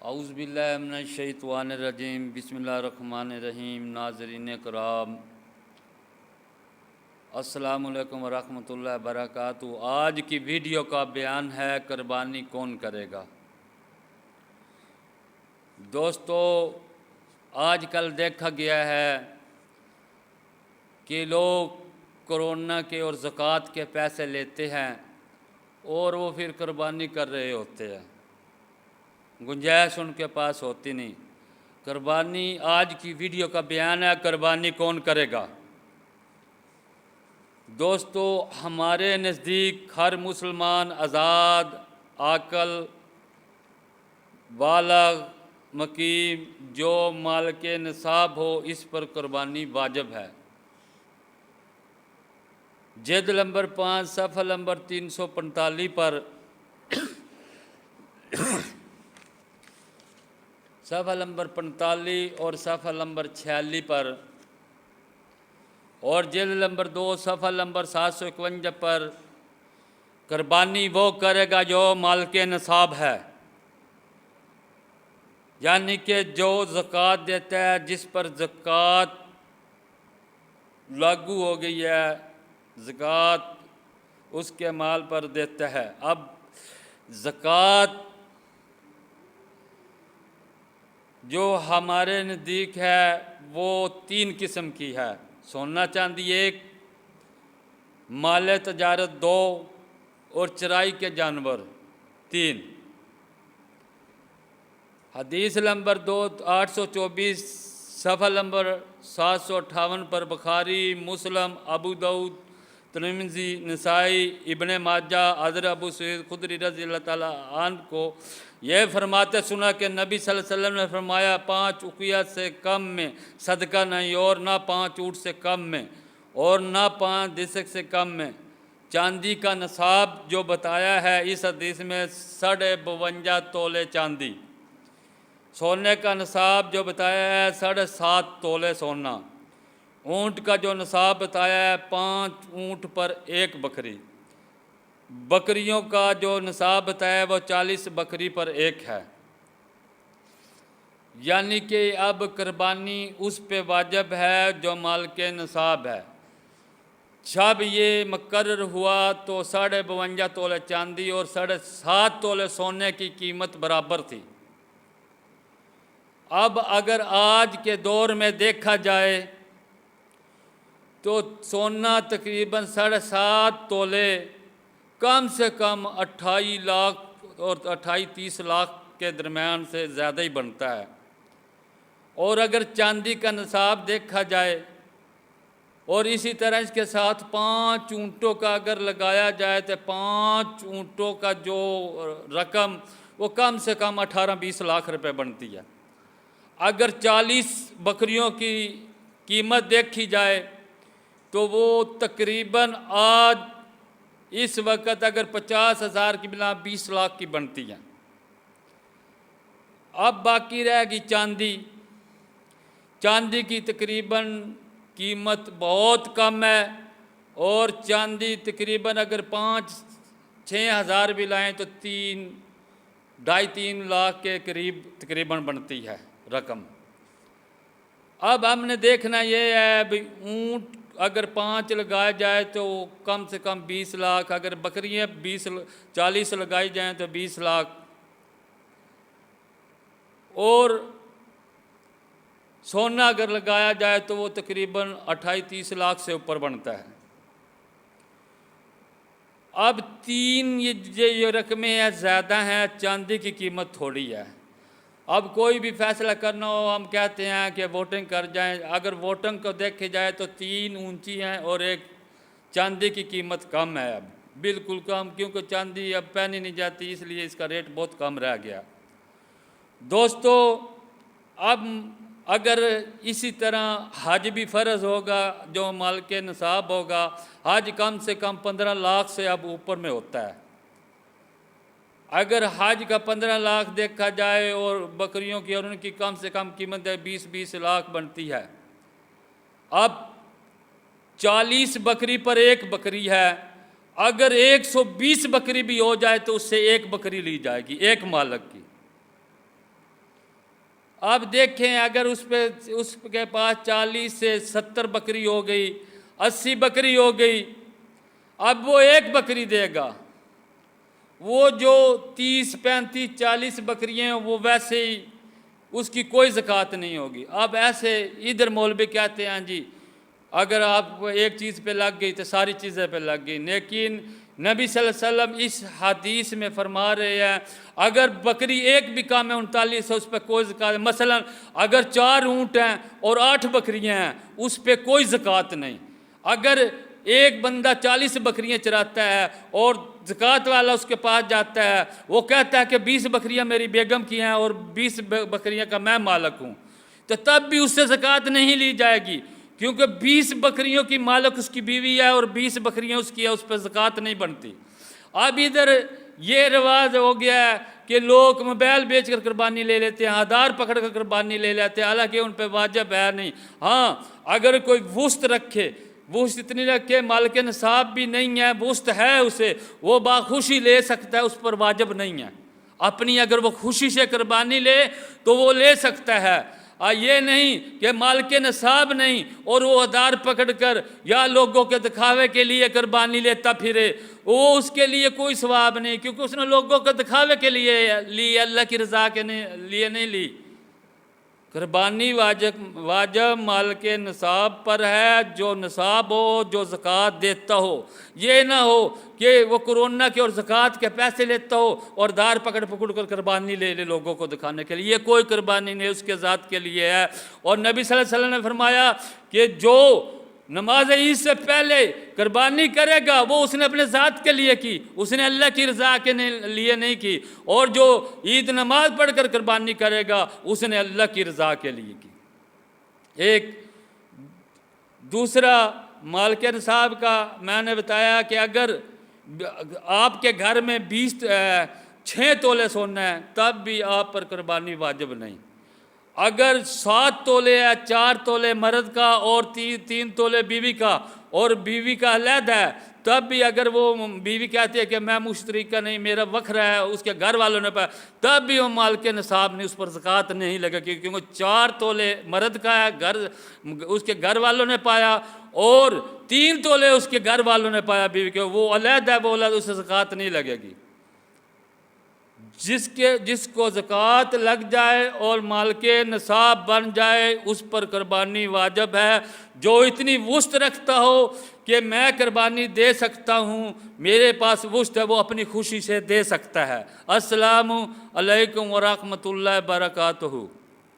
औज़ुबिल्लाहिमिनश्शैतानिर्रजीम बिस्मिल्लाहिर्रहमानिर्रहीम। नाज़रीन कराम, अस्सलामुअलैकुम वरहमतुल्लाहि वबरकातुहू। आज की वीडियो का बयान है कुर्बानी कौन करेगा। दोस्तों, आजकल देखा गया है कि लोग कोरोना के और ज़कात के पैसे लेते हैं और वो फिर कुर्बानी कर रहे होते हैं। गुंजाइश उनके पास होती नहीं। कुर्बानी, आज की वीडियो का बयान है कुर्बानी कौन करेगा। दोस्तों, हमारे नज़दीक हर मुसलमान आज़ाद, आकल, बालग, मकीम जो माल के निसाब हो, इस पर कुर्बानी वाजिब है। जिल्द नंबर 5 सफ़ा नंबर 345 पर सफ़ा नंबर 45 और सफ़ा नंबर 46 पर और जिल्द नंबर 2 सफ़ा नंबर 751 पर कुर्बानी वो करेगा जो माल के निसाब है, यानी कि जो ज़कात देता है, जिस पर ज़कात लागू हो गई है, ज़कात उसके माल पर देता है। अब ज़कात जो हमारे नज़दीक है वो 3 किस्म की है। सोना चांदी 1, माल तजारत 2 और चराई के जानवर 3। हदीस नंबर 824 सफ़ा नंबर 758 पर बुखारी, मुस्लिम, अबू दाऊद, तिरमिज़ी, नसाई, इब्ने माजा, हज़रत अबू सईद खुदरी रज़ी अल्लाह ताला अन्हु को यह फरमाते सुना कि नबी सल्लल्लाहु अलैहि वसल्लम ने फरमाया, 5 उक़िया से कम में सदका नहीं, और ना 5 ऊँट से कम में, और ना 5 दिसक से कम में। चांदी का नसाब जो बताया है इस हदीस में 52.5 तोले चांदी। सोने का नसाब जो बताया है 7.5 तोले सोना। ऊँट का जो नसाब बताया है 5 ऊँट पर 1 बकरी। बकरियों का जो नसाब बताया है वो 40 बकरी पर 1 है। यानी कि अब कुर्बानी उस पे वाजिब है जो माल के नसाब है। जब ये मुकर्रर हुआ तो 52.5 तोले चांदी और 7.5 तोले सोने की कीमत बराबर थी। अब अगर आज के दौर में देखा जाए तो सोना तकरीबन 7.5 तोले कम से कम 28 लाख और 28-30 लाख के दरमियान से ज़्यादा ही बनता है। और अगर चांदी का निसाब देखा जाए और इसी तरह इसके साथ 5 ऊँटों का अगर लगाया जाए तो 5 ऊँटों का जो रकम वो कम से कम 18-20 लाख रुपए बनती है। अगर 40 बकरियों की कीमत देखी जाए तो वो तकरीबन आज इस वक्त अगर 50,000 की बिना 20 लाख की बनती है। अब बाकी रहेगी चांदी। चांदी की तकरीबन कीमत बहुत कम है और चांदी तकरीबन अगर 5-6 हज़ार भी लाएँ तो 2.5-3 लाख के करीब तकरीबन बनती है रकम। अब हमने देखना ये है भाई ऊँट अगर 5 लगाया जाए तो कम से कम 20 लाख, अगर बकरियाँ 40 लगाई जाएँ तो 20 लाख, और सोना अगर लगाया जाए तो वो तकरीबन 28-30 लाख से ऊपर बनता है। अब 3 ये रकमें हैं ज़्यादा हैं, चांदी की कीमत थोड़ी है। अब कोई भी फैसला करना हो हम कहते हैं कि वोटिंग कर जाएं। अगर वोटिंग को देखे जाए तो 3 ऊंची हैं और 1 चांदी की कीमत कम है, अब बिल्कुल कम, क्योंकि चांदी अब पहनी नहीं जाती इसलिए इसका रेट बहुत कम रह गया। दोस्तों, अब अगर इसी तरह हज भी फ़र्ज़ होगा जो माल के निसाब होगा, हज कम से कम 15 लाख से अब ऊपर में होता है। अगर हज का 15 लाख देखा जाए और बकरियों की और उनकी कम से कम कीमत 20-20 लाख बनती है। अब 40 बकरी पर 1 बकरी है, अगर 120 बकरी भी हो जाए तो उससे 1 बकरी ली जाएगी, 1 मालक की। अब देखें अगर उसके पास 40 से 70 बकरी हो गई, 80 बकरी हो गई, अब वो एक बकरी देगा। वो जो 30, 35, 40 बकरियाँ हैं वो वैसे ही उसकी कोई ज़कात नहीं होगी। अब ऐसे इधर मौलवी कहते हैं जी अगर आप एक चीज़ पे लग गई तो सारी चीज़ें पे लग गई, लेकिन नबी सल्लल्लाहु अलैहि वसल्लम इस हदीस में फरमा रहे हैं अगर बकरी एक भी कम है 39 है उस पर कोई ज़कात। मसलन अगर 4 ऊँट हैं और 8 बकरियां हैं उस पर कोई ज़कात नहीं। अगर एक बंदा 40 बकरियां चराता है और ज़कात वाला उसके पास जाता है, वो कहता है कि 20 बकरियां मेरी बेगम की हैं और 20 बकरियां का मैं मालिक हूँ, तो तब भी उससे ज़कात नहीं ली जाएगी, क्योंकि 20 बकरियों की मालिक उसकी बीवी है और 20 बकरियां उसकी है, उस पर ज़कात नहीं बनती। अब इधर ये रिवाज हो गया है कि लोग मोबाइल बेच कर कुर्बानी ले लेते हैं, आधार पकड़ कर कुर्बानी ले लेते हैं, हालांकि उन पर वाजिब है नहीं। हाँ, अगर कोई वुस्त रखे, वुस्त इतनी रखे मालिक निसाब भी नहीं है, वुस्त है उसे, वो बाखुशी ले सकता है, उस पर वाजिब नहीं है। अपनी अगर वो खुशी से कुर्बानी ले तो वो ले सकता है। ये नहीं कि मालिक निसाब नहीं और वो आधार पकड़ कर या लोगों के दिखावे के लिए कुर्बानी लेता फिरे, वो उसके लिए कोई सवाब नहीं, क्योंकि उसने लोगों के दिखावे के लिए ली, अल्लाह की रज़ा के लिए नहीं ली। कुर्बानी वाजिब मालिक निसाब पर है, जो निसाब हो, जो ज़कात देता हो। ये ना हो कि वो कोरोना के और ज़कात के पैसे लेता हो और दार पकड़ कर कुर्बानी ले लोगों को दिखाने के लिए। ये कोई कुर्बानी नहीं उसके ज़ात के लिए है। और नबी सल्लल्लाहु अलैहि वसल्लम ने फरमाया कि जो नमाज ईद से पहले कुर्बानी करेगा वो उसने अपने ज़ात के लिए की, उसने अल्लाह की रज़ा के लिए नहीं की। और जो ईद नमाज पढ़कर कुर्बानी करेगा उसने अल्लाह की रज़ा के लिए की। एक दूसरा मालिक निसाब का मैंने बताया कि अगर आपके घर में 6 तोले सोना है तब भी आप पर कुर्बानी वाजिब नहीं। अगर 7 तोले है, 4 तोले मर्द का और 3 तोले बीवी का, और बीवी का अलग है, तब भी अगर वो बीवी कहती है कि मैं मुश्तरी का नहीं, मेरा वखरा है, उसके घर वालों ने पाया, तब भी वो माल के निसाब नहीं, उस पर ज़कात नहीं लगेगी, क्योंकि 4 तोले मर्द का है, उसके घर वालों ने पाया, और 3 तोले उसके घर वालों ने पाया बीवी के, वो अलग है, वो अलग, उससे ज़कात नहीं लगेगी। जिसको ज़कात लग जाए और माल के निसाब बन जाए उस पर कुर्बानी वाजिब है। जो इतनी वुस्त रखता हो कि मैं कुर्बानी दे सकता हूँ, मेरे पास वुस्त है, वो अपनी खुशी से दे सकता है। अस्सलामु अलैकुम व रहमतुल्लाहि व बरकातुहू।